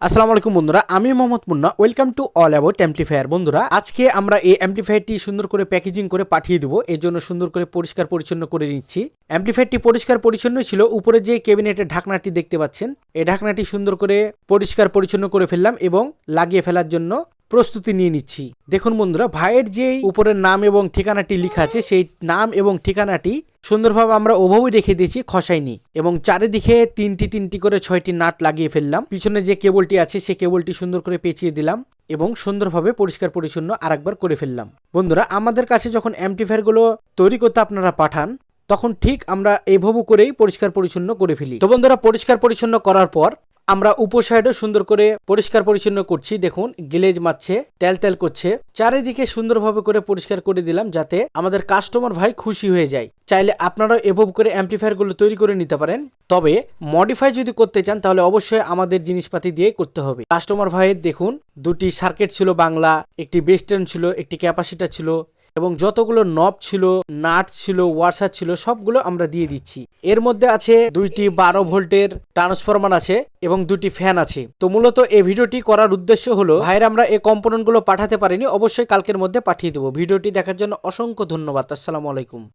আসসালামু আলাইকুম বন্ধুরা, আমি Mohammad Munna. Welcome to all about amplifier. বন্ধুরা, আজকে আমরা এই অ্যাম্পলিফায়ারটি সুন্দর করে প্যাকেজিং করে পাঠিয়ে দেবো। এর জন্য সুন্দর করে পরিষ্কার পরিচ্ছন্ন করে নিচ্ছি। অ্যাম্পলিফায়ারটি পরিষ্কার পরিচ্ছন্ন ছিল। উপরে যে ক্যাবিনেটের ঢাকনাটি দেখতে পাচ্ছেন, এই ঢাকনাটি সুন্দর করে পরিষ্কার পরিচ্ছন্ন করে ফেললাম এবং লাগিয়ে ফেলার জন্য প্রস্তুতি নিয়ে নিচ্ছি। দেখুন বন্ধুরা, ভাইয়ের যেই উপরের নাম এবং ঠিকানাটি লেখা আছে, সেই নাম এবং ঠিকানাটি সুন্দরভাবে আমরা ওভাবেই রেখে দিয়েছি, খসাইনি। এবং চারিদিকে তিনটি করে 6টি নাট লাগিয়ে ফেললাম। পিছনে যে কেবলটি আছে সেই কেবলটি সুন্দর করে পেঁচিয়ে দিলাম এবং সুন্দরভাবে পরিষ্কার পরিচ্ছন্ন আরেকবার করে ফেললাম। বন্ধুরা, আমাদের কাছে যখন অ্যাম্পলিফায়ারগুলো তৈরি করতে আপনারা পাঠান, তখন ঠিক আমরা এইভাবে করেই পরিষ্কার পরিচ্ছন্ন করে ফেলি। তো বন্ধুরা, পরিষ্কার পরিচ্ছন্ন করার পর আমরা উপর সাইডও সুন্দর করে পরিষ্কার পরিচ্ছন্ন করছি। দেখুন, গ্লেজ মারছে, তেল তেল করছে। চারিদিকে সুন্দরভাবে করে পরিষ্কার করে দিলাম, যাতে আমাদের কাস্টমার ভাই খুশি হয়ে যায়। চাইলে আপনারাও এভাবে করে অ্যাম্পলিফায়ার গুলো তৈরি করে নিতে পারেন। তবে মডিফাই যদি করতে চান, তাহলে অবশ্যই আমাদের জিনিসপাতি দিয়ে করতে হবে। কাস্টমার ভাইয়ের দেখুন, দুটি সার্কিট ছিল বাংলা, একটি বেস্টার্ন ছিল, একটি ক্যাপাসিটার ছিল এবং যতগুলো নব ছিল, নাট ছিল, ওয়াশার ছিল, সবগুলো আমরা দিয়ে দিচ্ছি। এর মধ্যে আছে 2টি 12 ভোল্টের ট্রান্সফরমার আছে এবং 2টি ফ্যান আছে। তো মূলত এই ভিডিওটি করার উদ্দেশ্য হলো, ভাইয়ের আমরা এই কম্পোনেন্ট গুলো পাঠাতে পারিনি, অবশ্যই কালকের মধ্যে পাঠিয়ে দেবো। ভিডিওটি দেখার জন্য অসংখ্য ধন্যবাদ। আসসালামু আলাইকুম।